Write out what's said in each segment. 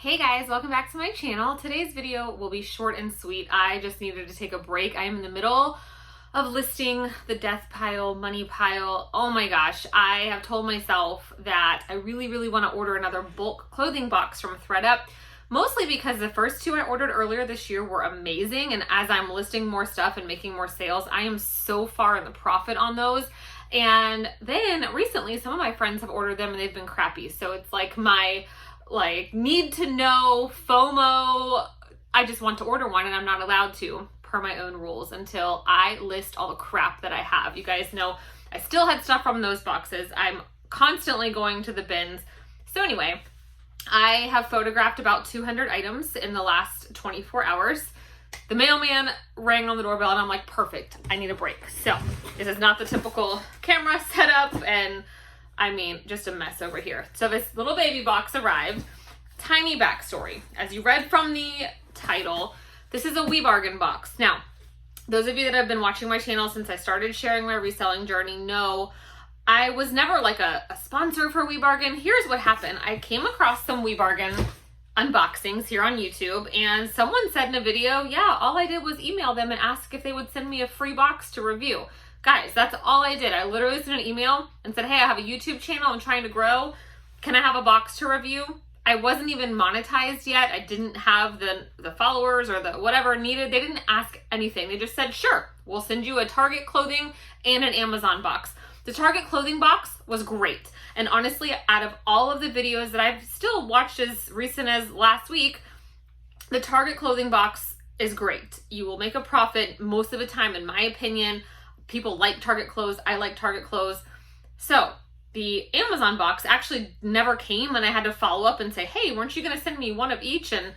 Hey guys, welcome back to my channel. Today's video will be short and sweet. I just needed to take a break. I am in the middle of listing the death pile, money pile. Oh my gosh, I have told myself that I really want to order another bulk clothing box from ThredUp, mostly because the first two I ordered earlier this year were amazing, and as I'm listing more stuff and making more sales, I am so far in the profit on those. And then recently some of my friends have ordered them and they've been crappy. So it's like my need to know FOMO. I just want to order one and I'm not allowed to per my own rules until I list all the crap that I have. You guys know I still had stuff from those boxes. I'm constantly going to the bins. So anyway, I have photographed about 200 items in the last 24 hours. The mailman rang on the doorbell and I'm like, perfect, I need a break. So this is not the typical camera setup, and I mean, just a mess over here. So this little baby box arrived. Tiny backstory. As you read from the title, this is a WiBargain box. Now, those of you that have been watching my channel since I started sharing my reselling journey know I was never like a sponsor for WiBargain. Here's what happened. I came across some WiBargain unboxings here on YouTube, and someone said in a video, yeah, all I did was email them and ask if they would send me a free box to review. Guys, that's all I did. I literally sent an email and said, hey, I have a YouTube channel I'm trying to grow. Can I have a box to review? I wasn't even monetized yet. I didn't have the followers or the whatever needed. They didn't ask anything. They just said, sure, we'll send you a Target clothing and an Amazon box. The Target clothing box was great. And honestly, out of all of the videos that I've still watched as recent as last week, the Target clothing box is great. You will make a profit most of the time, in my opinion. People like Target clothes. I like Target clothes. So the Amazon box actually never came, and I had to follow up and say, hey, weren't you going to send me one of each? And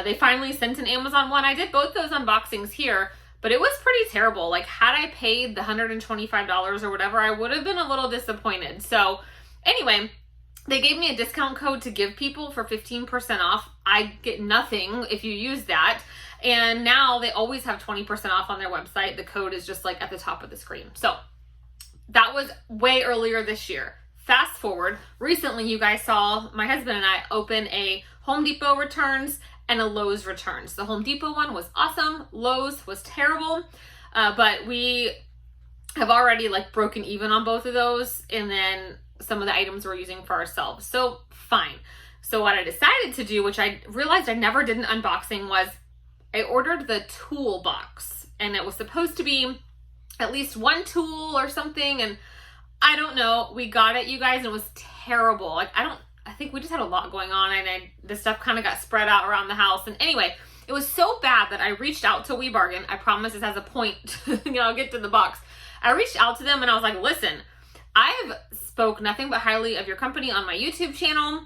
they finally sent an Amazon one. I did both those unboxings here, but it was pretty terrible. Like, had I paid the $125 or whatever, I would have been a little disappointed. So anyway, they gave me a discount code to give people for 15% off. I get nothing if you use that. And now they always have 20% off on their website. The code is just like at the top of the screen. So that was way earlier this year. Fast forward, recently you guys saw my husband and I open a Home Depot returns and a Lowe's returns. The Home Depot one was awesome. Lowe's was terrible. But we have already like broken even on both of those. And then some of the items we're using for ourselves. So fine. So what I decided to do, which I realized I never did an unboxing, was I ordered the tool box, and it was supposed to be at least one tool or something. And I don't know, we got it, you guys, and it was terrible. Like, I think we just had a lot going on, and the stuff kind of got spread out around the house. And anyway, it was so bad that I reached out to WiBargain. I promise this has a point. I'll get to the box. I reached out to them and I was like, listen, I've spoke nothing but highly of your company on my YouTube channel,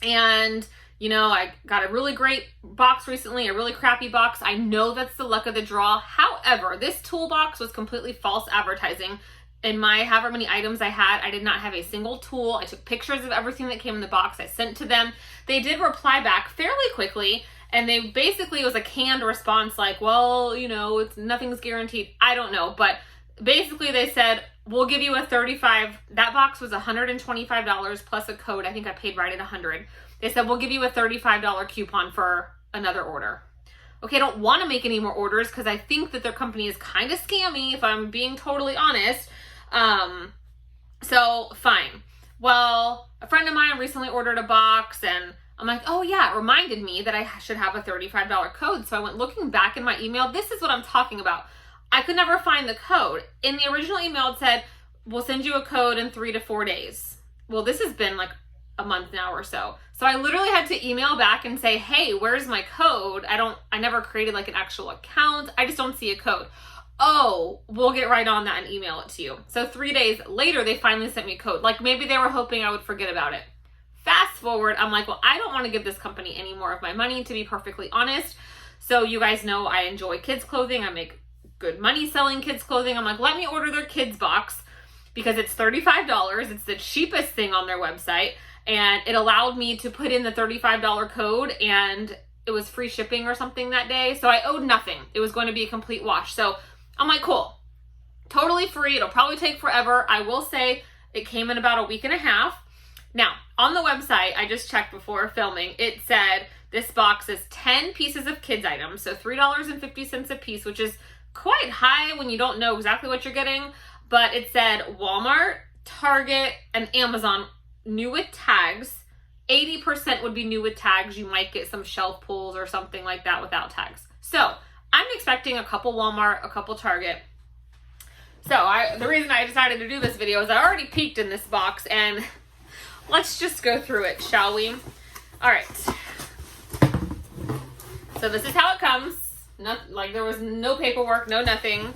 and I got a really great box recently, a really crappy box. I know that's the luck of the draw. However, this toolbox was completely false advertising. In my however many items I had, I did not have a single tool. I took pictures of everything that came in the box. I sent to them. They did reply back fairly quickly, and they basically, it was a canned response like, well, nothing's guaranteed. I don't know, but basically they said, we'll give you a that box was $125 plus a code. I think I paid right at $100. They said, we'll give you a $35 coupon for another order. Okay, I don't want to make any more orders because I think that their company is kind of scammy, if I'm being totally honest. So fine. Well, a friend of mine recently ordered a box, and I'm like, oh yeah, it reminded me that I should have a $35 code. So I went looking back in my email. This is what I'm talking about. I could never find the code. In the original email, it said, we'll send you a code in 3 to 4 days. Well, this has been like a month now or so. So I literally had to email back and say, hey, where's my code? I never created like an actual account. I just don't see a code. Oh, we'll get right on that and email it to you. So 3 days later, they finally sent me a code. Like, maybe they were hoping I would forget about it. Fast forward, I'm like, well, I don't want to give this company any more of my money, to be perfectly honest. So you guys know I enjoy kids clothing. I make good money selling kids clothing. I'm like, let me order their kids box because it's $35. It's the cheapest thing on their website. And it allowed me to put in the $35 code, and it was free shipping or something that day. So I owed nothing. It was going to be a complete wash. So I'm like, cool, totally free. It'll probably take forever. I will say it came in about a week and a half. Now, on the website, I just checked before filming, it said this box is 10 pieces of kids items, so $3.50 a piece, which is quite high when you don't know exactly what you're getting, but it said Walmart, Target, and Amazon new with tags. 80% would be new with tags. You might get some shelf pulls or something like that without tags. So I'm expecting a couple Walmart, a couple Target. So the reason I decided to do this video is I already peeked in this box, and let's just go through it, shall we? All right. So this is how it comes. Like there was no paperwork, no nothing.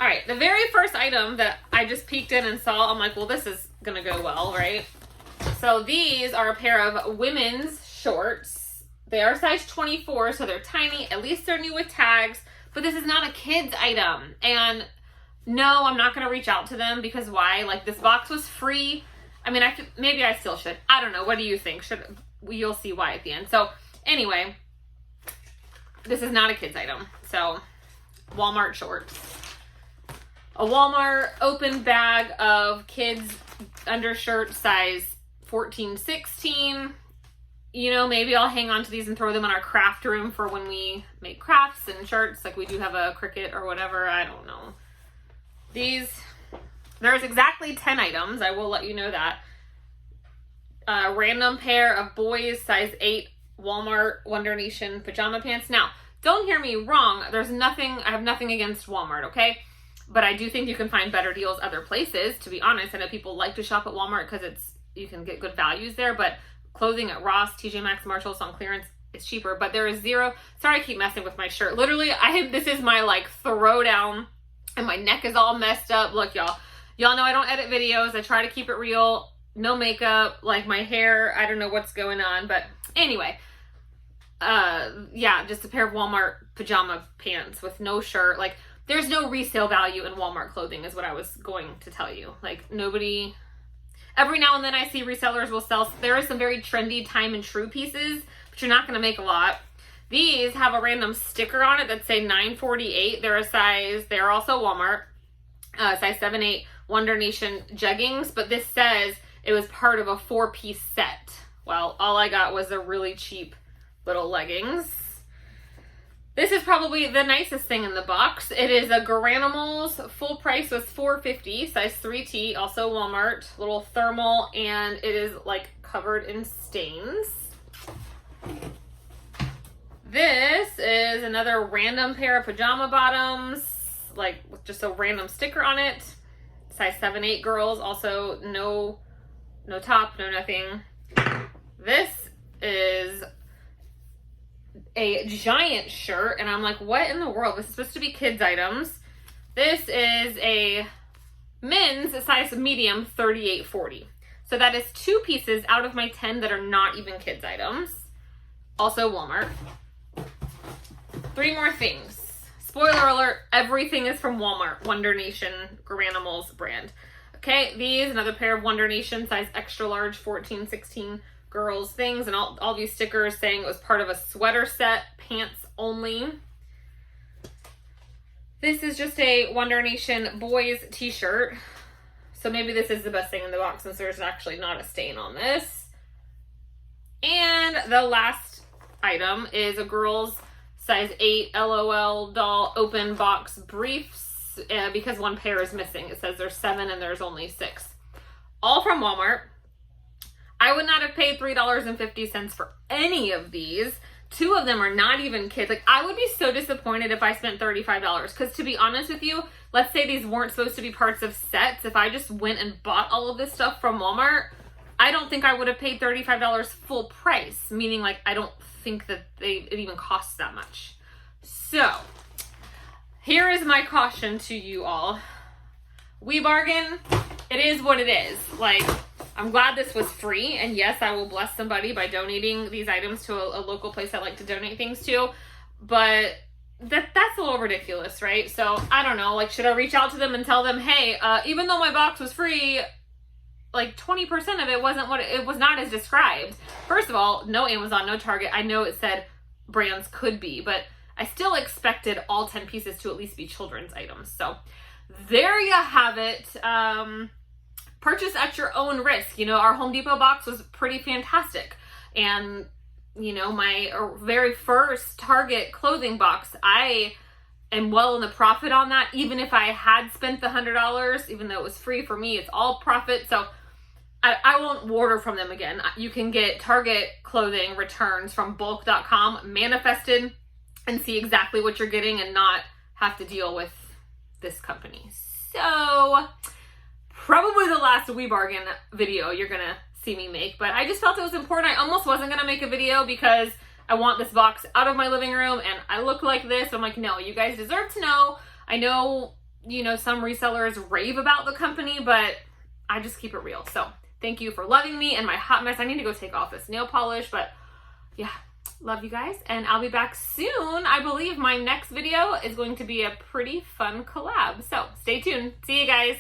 All right, the very first item that I just peeked in and saw, I'm like, well, this is gonna go well, right? So these are a pair of women's shorts. They are size 24, so they're tiny. At least they're new with tags, but this is not a kid's item. And no, I'm not gonna reach out to them because why? Like this box was free. I mean, maybe I still should. I don't know. What do you think? You'll see why at the end. So anyway, this is not a kid's item. So Walmart shorts. A Walmart open bag of kids undershirt size 14, 16. You know, maybe I'll hang on to these and throw them in our craft room for when we make crafts and shirts. Like we do have a Cricut or whatever. I don't know. There's exactly 10 items. I will let you know that. A random pair of boys size 8 Walmart Wonder Nation pajama pants. Now, don't hear me wrong. I have nothing against Walmart, okay? But I do think you can find better deals other places, to be honest. I know people like to shop at Walmart because you can get good values there, but clothing at Ross, TJ Maxx, Marshalls on clearance is cheaper. But there is zero. Sorry, I keep messing with my shirt. Literally, this is my like throwdown, and my neck is all messed up. Look, y'all know I don't edit videos. I try to keep it real. No makeup, like my hair. I don't know what's going on, but anyway. Yeah, just a pair of Walmart pajama pants with no shirt. Like, there's no resale value in Walmart clothing is what I was going to tell you. Like, every now and then I see resellers will sell, there is some very trendy time and true pieces, but you're not going to make a lot. These have a random sticker on it that say 948. They're also Walmart, size 7-8 Wonder Nation jeggings, but this says it was part of a 4-piece set. Well, all I got was a really cheap little leggings. This is probably the nicest thing in the box. It is a Garanimals. Full price was $4.50, size 3T, also Walmart. Little thermal, and it is like covered in stains. This is another random pair of pajama bottoms, like with just a random sticker on it. Size 7-8 girls, also no top, no nothing. This is a giant shirt, and I'm like, what in the world? This is supposed to be kids items. This is a men's size medium, 38-40. So that is 2 pieces out of my 10 that are not even kids items. Also Walmart. 3 more things. Spoiler alert, everything is from Walmart. Wonder Nation Garanimals brand. Okay, these, another pair of Wonder Nation size extra large, 14, 16 girls things, and all these stickers saying it was part of a sweater set, pants only. This is just a Wonder Nation boys t-shirt. So maybe this is the best thing in the box since there's actually not a stain on this. And the last item is a girl's size 8 LOL doll open box briefs because one pair is missing. It says there's 7 and there's only 6. All from Walmart. I would not have paid $3.50 for any of these. 2 of them are not even kids. Like, I would be so disappointed if I spent $35. Because to be honest with you, let's say these weren't supposed to be parts of sets. If I just went and bought all of this stuff from Walmart, I don't think I would have paid $35 full price. Meaning, like, I don't think that it even costs that much. So, here is my caution to you all. WiBargain, it is what it is. Like, I'm glad this was free, and yes, I will bless somebody by donating these items to a local place I like to donate things to, but that's a little ridiculous, right? So, I don't know, like, should I reach out to them and tell them, hey, even though my box was free, like, 20% of it wasn't it was not as described. First of all, no Amazon, no Target. I know it said brands could be, but I still expected all 10 pieces to at least be children's items. So, there you have it. purchase at your own risk. You know, our Home Depot box was pretty fantastic. And, you know, my very first Target clothing box, I am well in the profit on that. Even if I had spent the $100, even though it was free for me, it's all profit. So I won't order from them again. You can get Target clothing returns from bulk.com manifested and see exactly what you're getting and not have to deal with this company. So probably the last WiBargain video you're gonna see me make, but I just felt it was important. I almost wasn't gonna make a video because I want this box out of my living room and I look like this. I'm like, no, you guys deserve to know. I know, you know, some resellers rave about the company, but I just keep it real. So thank you for loving me and my hot mess. I need to go take off this nail polish, but yeah, love you guys. And I'll be back soon. I believe my next video is going to be a pretty fun collab. So stay tuned. See you guys.